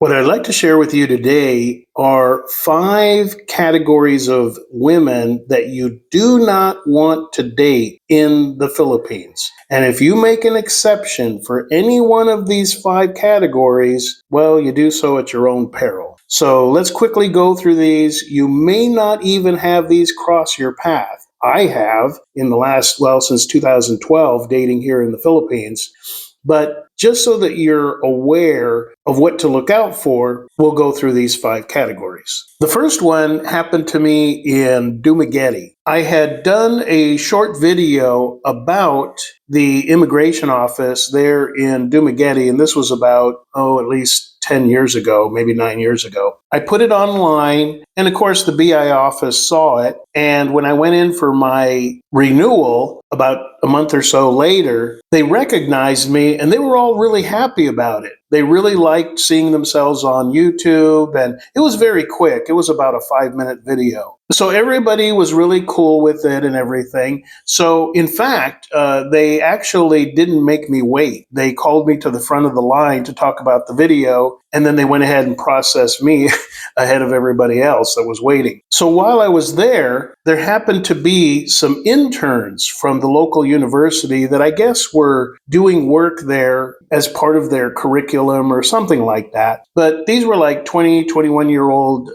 What I'd like to share with you today are 5 categories of women that you do not want to date in the Philippines. And if you make an exception for any one of these 5 categories, well, you do so at your own peril. So let's quickly go through these. You may not even have these cross your path. I have in the last, since 2012, dating here in the Philippines. But just so that you're aware of what to look out for, we'll go through these 5 categories. The first one happened to me in Dumaguete. I had done a short video about the immigration office there in Dumaguete, and this was about, at least 10 years ago, maybe 9 years ago. I put it online, and of course the BI office saw it, and when I went in for my renewal about a month or so later, they recognized me, and they were all really happy about it. They really liked seeing themselves on YouTube, and it was very quick. It was about a 5-minute video. So everybody was really cool with it and everything. So in fact, they actually didn't make me wait. They called me to the front of the line to talk about the video, and then they went ahead and processed me ahead of everybody else that was waiting. So while I was there happened to be some interns from the local university that I guess were doing work there as part of their curriculum or something like that. But these were like 20, 21-year-old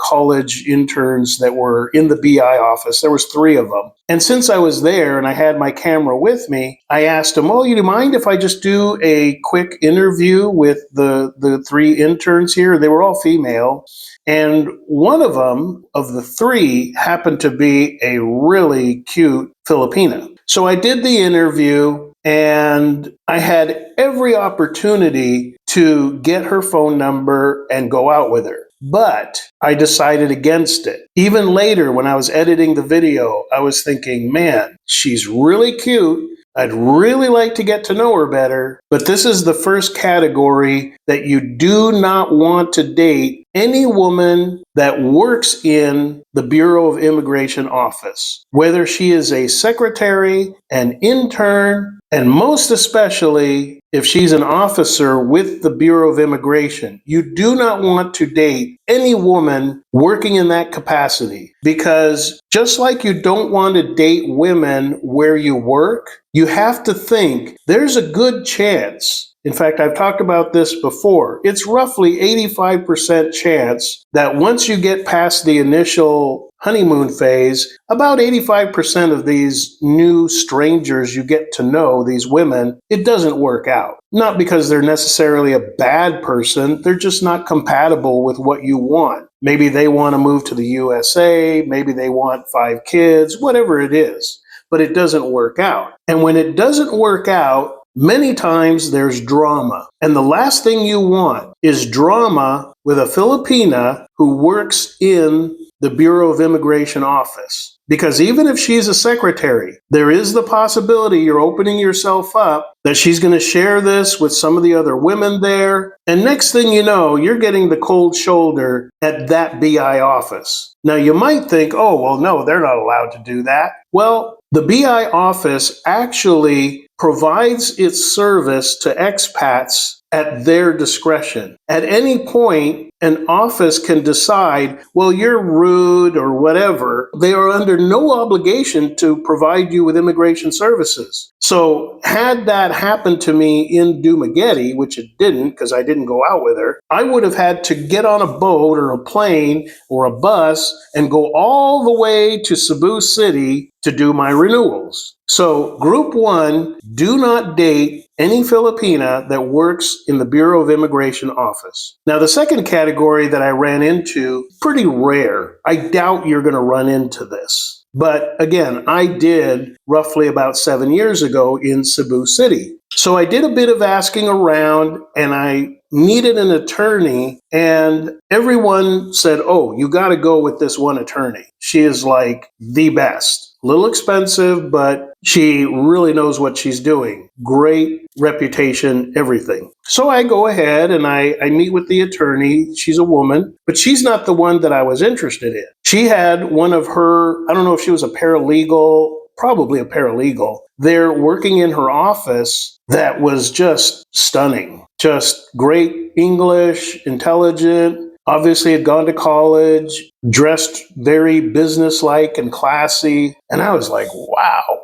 college interns that were in the BI office. There was 3 of them. And since I was there and I had my camera with me, I asked them, do you mind if I just do a quick interview with the 3 interns here? They were all female. And one of them, of the 3, happened to be a really cute Filipina. So I did the interview, and I had every opportunity to get her phone number and go out with her. But I decided against it. Even later, when I was editing the video, I was thinking, man, she's really cute. I'd really like to get to know her better, but this is the first category that you do not want to date any woman that works in the Bureau of Immigration office, whether she is a secretary, an intern, and most especially if she's an officer with the Bureau of Immigration. You do not want to date any woman working in that capacity, because just like you don't want to date women where you work, you have to think there's a good chance. In fact, I've talked about this before. It's roughly 85% chance that once you get past the initial honeymoon phase, about 85% of these new strangers you get to know, these women, it doesn't work out. Not because they're necessarily a bad person, they're just not compatible with what you want. Maybe they want to move to the USA, maybe they want 5 kids, whatever it is, but it doesn't work out. And when it doesn't work out, many times there's drama. And the last thing you want is drama with a Filipina who works in the Bureau of Immigration office. Because even if she's a secretary, there is the possibility you're opening yourself up that she's going to share this with some of the other women there. And next thing you know, you're getting the cold shoulder at that BI office. Now you might think, no, they're not allowed to do that. Well, the BI office actually provides its service to expats at their discretion. At any point, an office can decide, you're rude or whatever. They are under no obligation to provide you with immigration services. So had that happened to me in Dumaguete, which it didn't because I didn't go out with her, I would have had to get on a boat or a plane or a bus and go all the way to Cebu City to do my renewals. So group 1, do not date any Filipina that works in the Bureau of Immigration office. Now, the second category that I ran into, pretty rare. I doubt you're going to run into this. But again, I did roughly about 7 years ago in Cebu City. So I did a bit of asking around, and I needed an attorney, and everyone said, you got to go with this one attorney. She is like the best. A little expensive, but she really knows what she's doing. Great reputation, everything. So I go ahead and I meet with the attorney. She's a woman, but she's not the one that I was interested in. She had one of her, I don't know if she was a paralegal, probably a paralegal, there working in her office that was just stunning. just great English, intelligent, obviously had gone to college, dressed very businesslike and classy. And I was like, wow,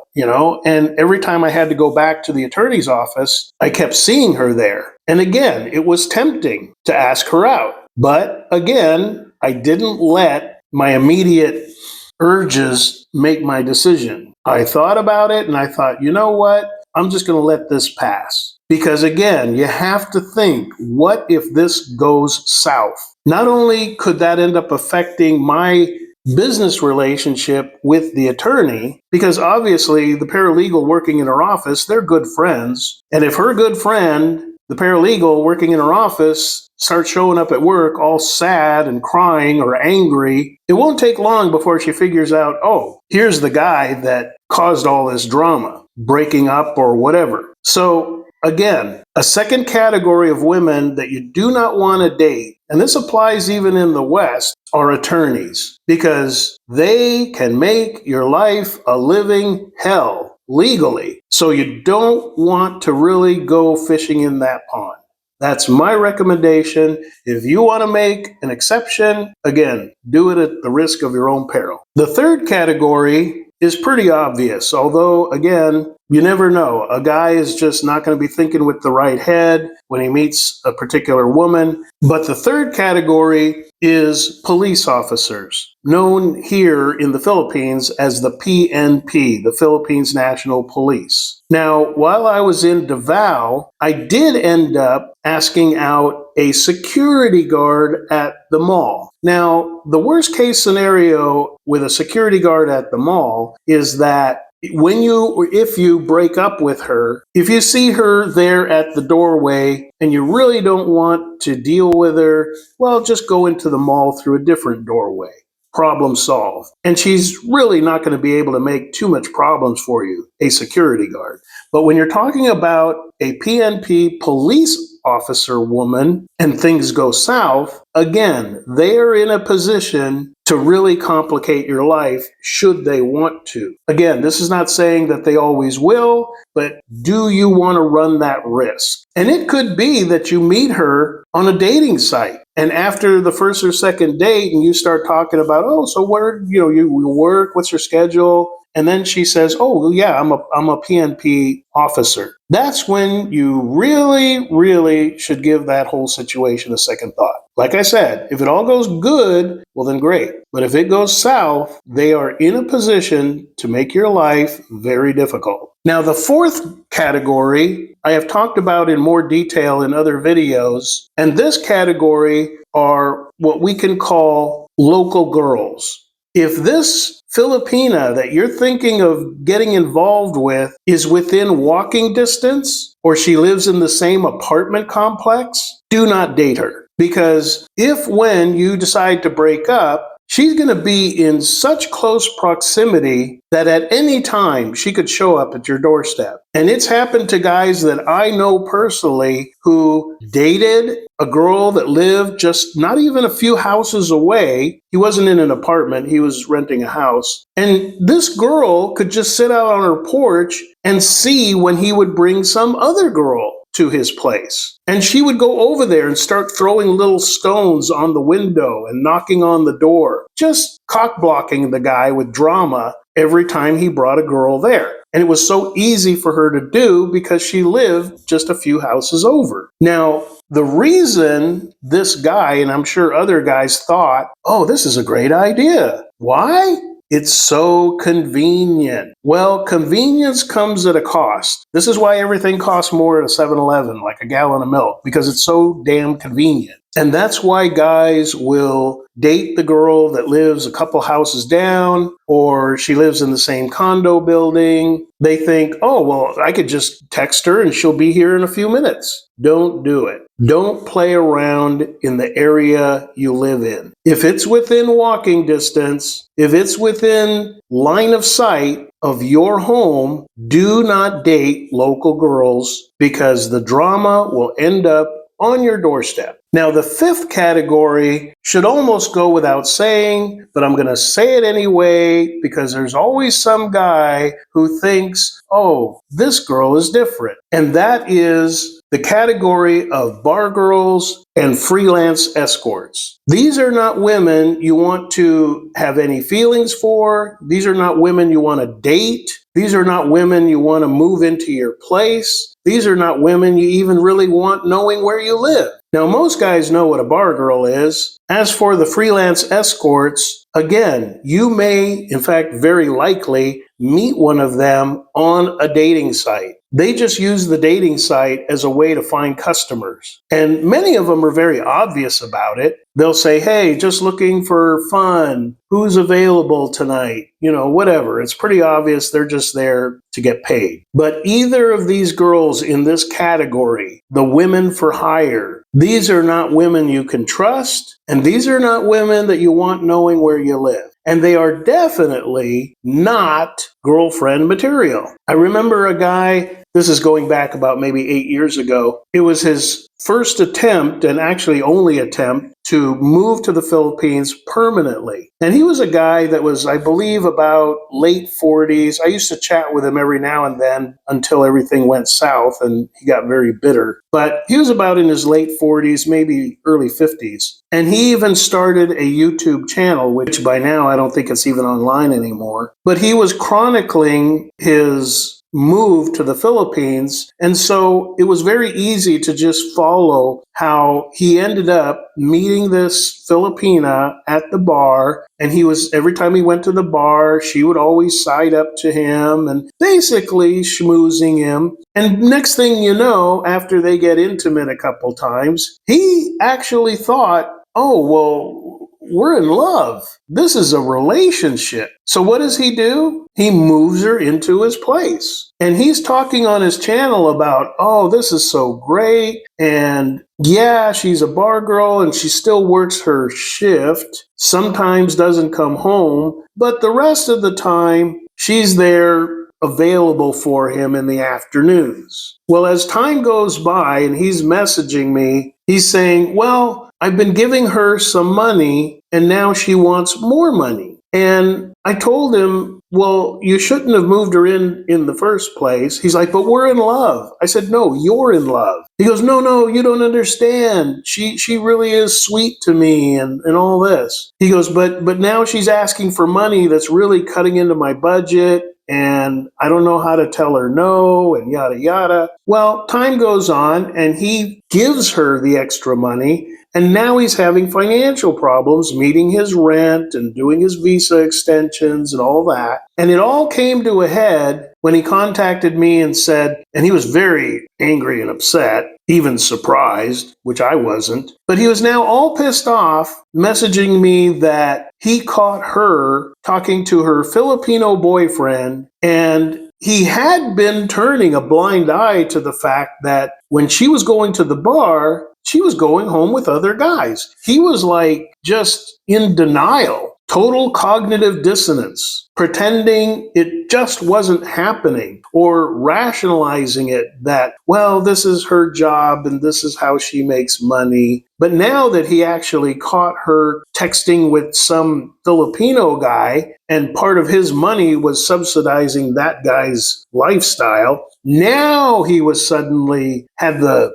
and every time I had to go back to the attorney's office, I kept seeing her there. And again, it was tempting to ask her out. But again, I didn't let my immediate urges make my decision. I thought about it and I thought, you know what? I'm just going to let this pass. Because again, you have to think, what if this goes south? Not only could that end up affecting my business relationship with the attorney, because obviously the paralegal working in her office, they're good friends. And if her good friend, the paralegal working in her office, starts showing up at work all sad and crying or angry, it won't take long before she figures out, oh, here's the guy that caused all this drama, breaking up or whatever. So again, a second category of women that you do not want to date, and this applies even in the West, are attorneys, because they can make your life a living hell legally. So you don't want to really go fishing in that pond. That's my recommendation. If you want to make an exception, again, do it at the risk of your own peril. The third category is pretty obvious, although, again, you never know. A guy is just not going to be thinking with the right head when he meets a particular woman. But the third category is police officers, known here in the Philippines as the PNP, the Philippines National Police. Now, while I was in Davao, I did end up asking out a security guard at the mall. Now, the worst case scenario with a security guard at the mall is that if you break up with her, if you see her there at the doorway and you really don't want to deal with her, well, just go into the mall through a different doorway. Problem solved. And she's really not going to be able to make too much problems for you, a security guard. But when you're talking about a PNP police officer woman and things go south, again, they are in a position to really complicate your life should they want to. Again, this is not saying that they always will, but do you want to run that risk? And it could be that you meet her on a dating site. And after the first or second date and you start talking about, oh, so where, you work, what's your schedule? And then she says, oh, yeah, I'm a PNP officer. That's when you really, really should give that whole situation a second thought. Like I said, if it all goes good, well, then great. But if it goes south, they are in a position to make your life very difficult. Now, the fourth category I have talked about in more detail in other videos, and this category are what we can call local girls. If this Filipina that you're thinking of getting involved with is within walking distance, or she lives in the same apartment complex, do not date her. Because when you decide to break up, she's going to be in such close proximity that at any time she could show up at your doorstep. And it's happened to guys that I know personally who dated a girl that lived just not even a few houses away. He wasn't in an apartment, he was renting a house. And this girl could just sit out on her porch and see when he would bring some other girl to his place. And she would go over there and start throwing little stones on the window and knocking on the door, just cock-blocking the guy with drama every time he brought a girl there. And it was so easy for her to do because she lived just a few houses over. Now, the reason this guy, and I'm sure other guys thought, oh, this is a great idea. Why? It's so convenient. Well, convenience comes at a cost. This is why everything costs more at a 7-Eleven, like a gallon of milk, because it's so damn convenient. And that's why guys will date the girl that lives a couple houses down, or she lives in the same condo building. They think, oh, well, I could just text her and she'll be here in a few minutes. Don't do it. Don't play around in the area you live in. If it's within walking distance, if it's within line of sight of your home, do not date local girls because the drama will end up on your doorstep. Now, the fifth category should almost go without saying, but I'm going to say it anyway because there's always some guy who thinks, oh, this girl is different. And that is the category of bar girls and freelance escorts. These are not women you want to have any feelings for. These are not women you want to date. These are not women you want to move into your place. These are not women you even really want knowing where you live. Now, most guys know what a bar girl is. As for the freelance escorts, again, you may, in fact, very likely meet one of them on a dating site. They just use the dating site as a way to find customers. And many of them are very obvious about it. They'll say, hey, just looking for fun. Who's available tonight? You know, whatever. It's pretty obvious they're just there to get paid. But either of these girls in this category, the women for hire, these are not women you can trust, and these are not women that you want knowing where you live. And they are definitely not girlfriend material. I remember a guy, this is going back about maybe 8 years ago. It was his first attempt, and actually only attempt, to move to the Philippines permanently. And he was a guy that was, I believe, about late 40s. I used to chat with him every now and then until everything went south and he got very bitter. But he was about in his late 40s, maybe early 50s. And he even started a YouTube channel, which by now I don't think it's even online anymore. But he was chronicling his move to the Philippines. And so it was very easy to just follow how he ended up meeting this Filipina at the bar. And he was, every time he went to the bar, she would always side up to him and basically schmoozing him. And next thing you know, after they get intimate a couple times, he actually thought, oh, well, we're in love. This is a relationship. So what does he do? He moves her into his place. And he's talking on his channel about, oh, this is so great. And yeah, she's a bar girl and she still works her shift, sometimes doesn't come home, but the rest of the time she's there available for him in the afternoons. Well, as time goes by and he's messaging me, he's saying, well, I've been giving her some money and now she wants more money. And I told him, well, you shouldn't have moved her in the first place. He's like, but we're in love. I said, no, you're in love. He goes, no, you don't understand. She really is sweet to me and all this. He goes, but now she's asking for money that's really cutting into my budget. And I don't know how to tell her no, and yada, yada. Well, time goes on, and he gives her the extra money, and now he's having financial problems meeting his rent and doing his visa extensions and all that. And it all came to a head when he contacted me and said, and he was very angry and upset, even surprised, which I wasn't, but he was now all pissed off, messaging me that he caught her talking to her Filipino boyfriend, and he had been turning a blind eye to the fact that when she was going to the bar, she was going home with other guys. He was like just in denial, total cognitive dissonance, pretending it just wasn't happening or rationalizing it that, well, this is her job and this is how she makes money. But now that he actually caught her texting with some Filipino guy and part of his money was subsidizing that guy's lifestyle, now he was suddenly had the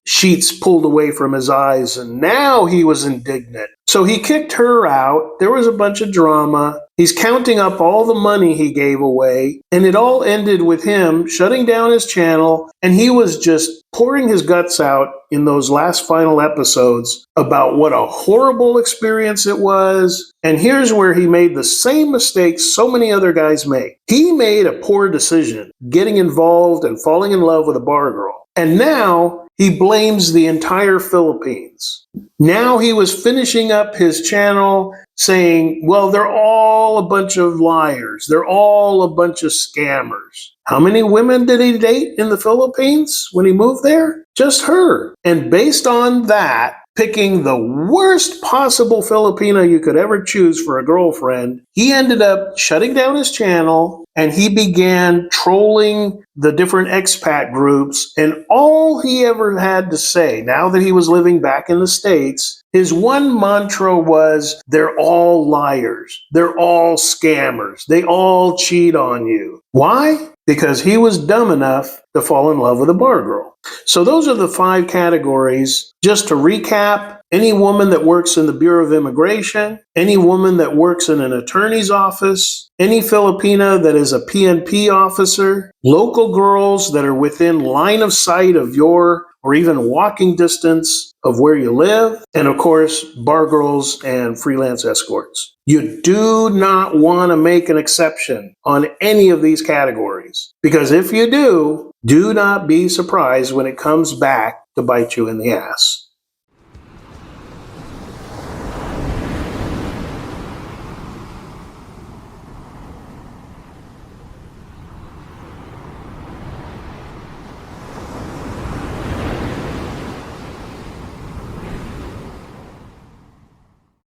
sheets pulled away from his eyes and now he was indignant. So he kicked her out. There was a bunch of drama. He's counting up all the money he gave away, and it all ended with him shutting down his channel, and he was just pouring his guts out in those last final episodes about what a horrible experience it was. And here's where he made the same mistakes so many other guys make. He made a poor decision getting involved and falling in love with a bar girl. And now he blames the entire Philippines. Now he was finishing up his channel saying, well, they're all a bunch of liars. They're all a bunch of scammers. How many women did he date in the Philippines when he moved there? Just her. And based on that, picking the worst possible Filipina you could ever choose for a girlfriend, he ended up shutting down his channel and he began trolling the different expat groups. And all he ever had to say, now that he was living back in the States, his one mantra was, they're all liars. They're all scammers. They all cheat on you. Why? because he was dumb enough to fall in love with a bar girl. So those are the 5 categories. Just to recap, any woman that works in the Bureau of Immigration, any woman that works in an attorney's office, any Filipina that is a PNP officer, local girls that are within line of sight of your or even walking distance of where you live, and of course, bar girls and freelance escorts. You do not want to make an exception on any of these categories, because if you do not be surprised when it comes back to bite you in the ass.